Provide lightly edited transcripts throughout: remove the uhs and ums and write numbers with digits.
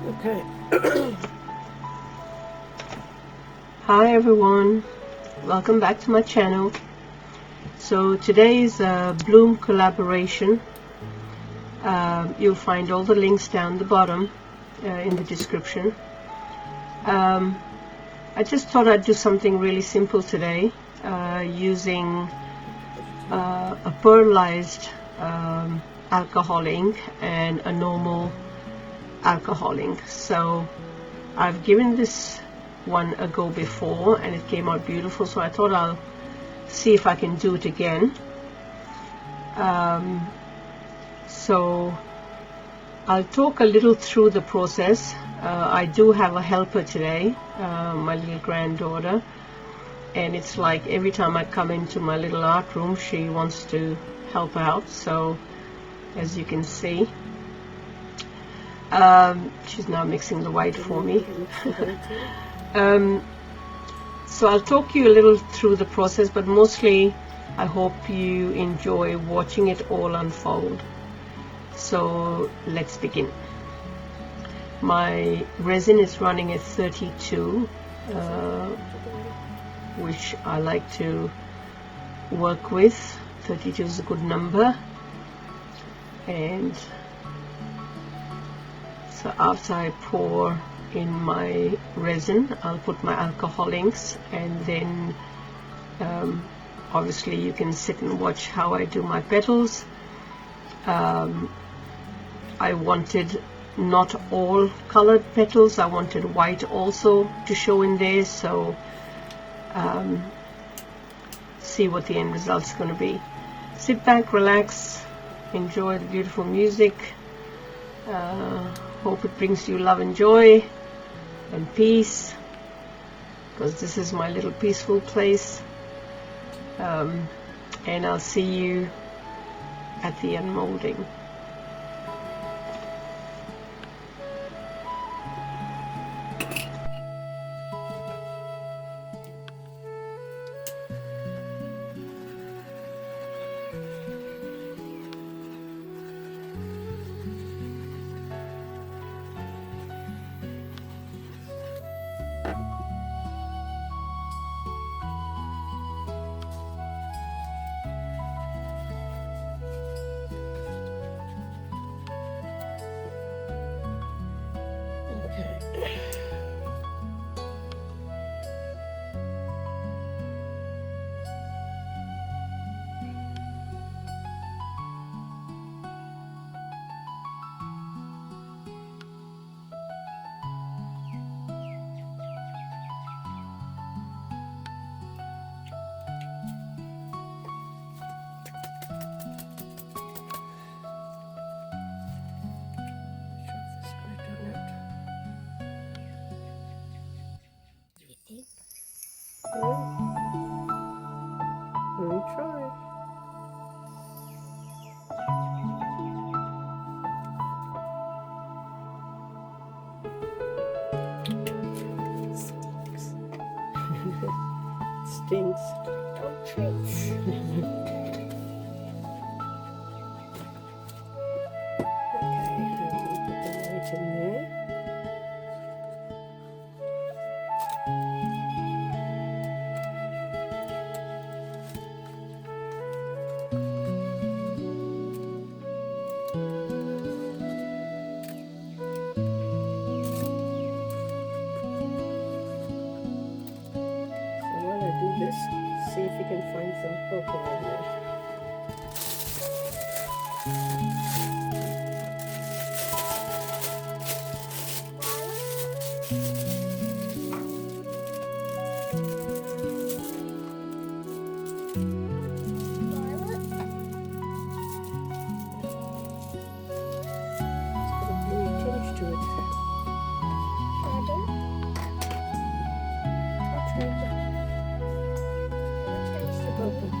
Okay. Hi everyone, welcome back to my channel. So today is a Bloom collaboration. You'll find all the links down the bottom in the description. I just thought I'd do something really simple today using a Pearlized alcohol ink and a normal alcohol ink. So I've given this one a go before and it came out beautiful, so I thought I'll see if I can do it again. So I'll talk a little through the process. I do have a helper today, my little granddaughter, and it's like every time I come into my little art room she wants to help out. So as you can see, she's now mixing the white for me. So I'll talk you a little through the process, but mostly I hope you enjoy watching it all unfold. So let's begin. My resin is running at 32, which I like to work with. 32 is a good number. And so after I pour in my resin, I'll put my alcohol inks, and then obviously you can sit and watch how I do my petals. I wanted not all colored petals, I wanted white also to show in there, so see what the end result's going to be. Sit back, relax, enjoy the beautiful music. Hope it brings you love and joy and peace, because this is my little peaceful place. And I'll see you at the unmolding. Let me try. Stinks. Don't trace. Okay, put the light in there. This, see if you can find some purple in there. It's got a bluey tinge to it. Purple.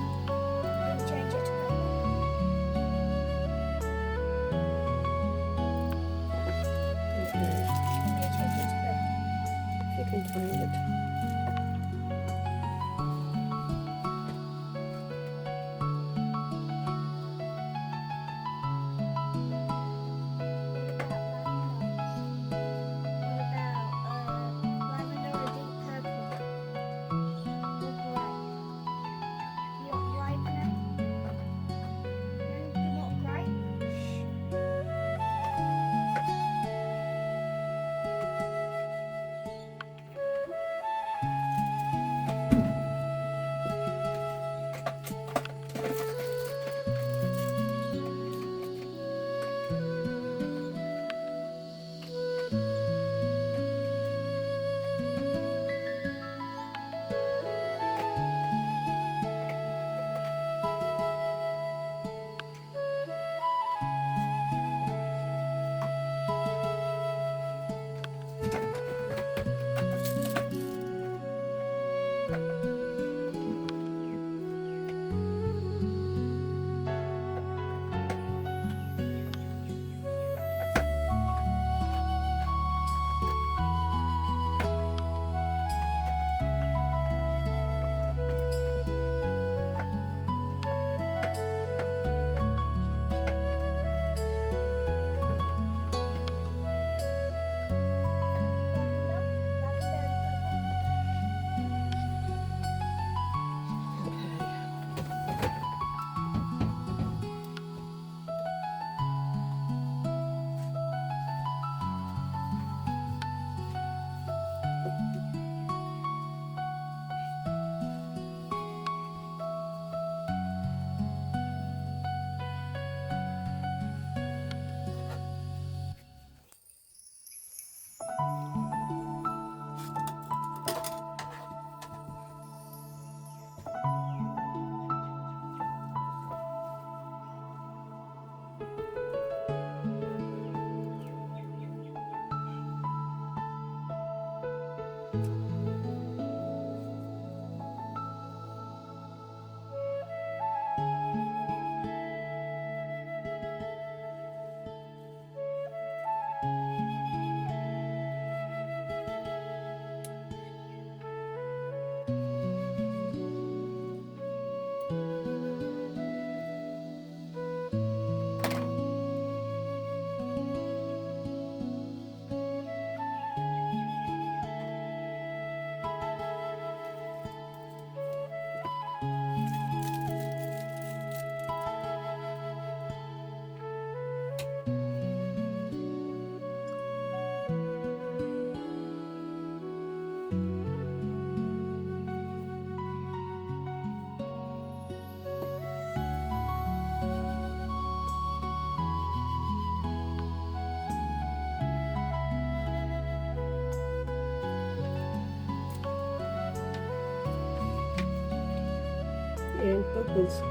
and bubbles.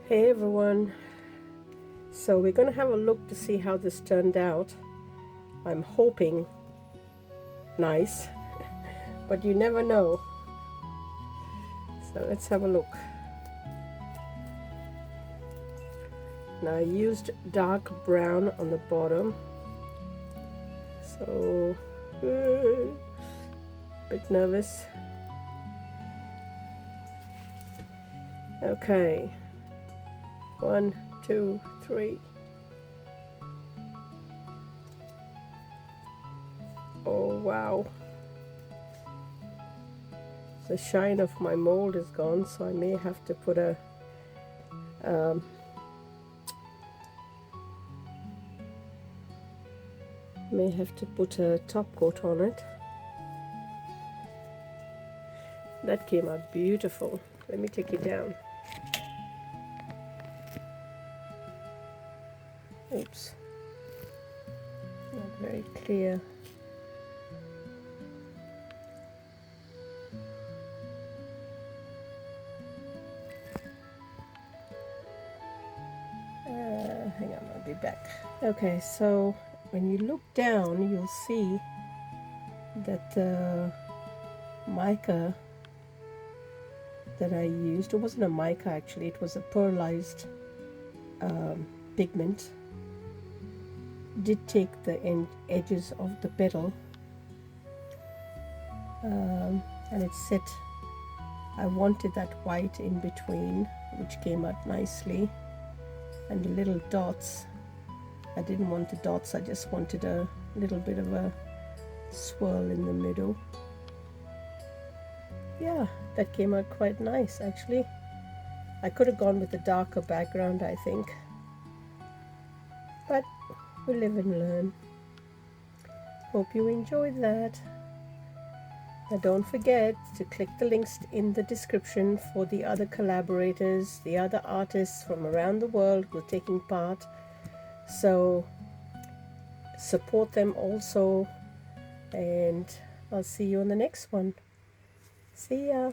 Hey everyone, so we're gonna have a look to see how this turned out. I'm hoping nice, but you never know. So let's have a look. Now I used dark brown on the bottom, so bit nervous. Okay. 1, 2, 3. Oh wow. The shine of my mold is gone, so I may have to put a top coat on it. That came out beautiful. Let me take it down. Oops, not very clear. Hang on, I'll be back. Okay, so when you look down, you'll see that the mica that I used, it wasn't a mica actually, it was a pearlized pigment, did take the edges of the petal and it set. I wanted that white in between, which came out nicely, and the little dots, I didn't want the dots, I just wanted a little bit of a swirl in the middle. yeah, that came out quite nice actually. I could have gone with a darker background, I think, but we live and learn. Hope you enjoyed that. Now don't forget to click the links in the description for the other collaborators, the other artists from around the world who are taking part. So support them also, and I'll see you on the next one. See ya.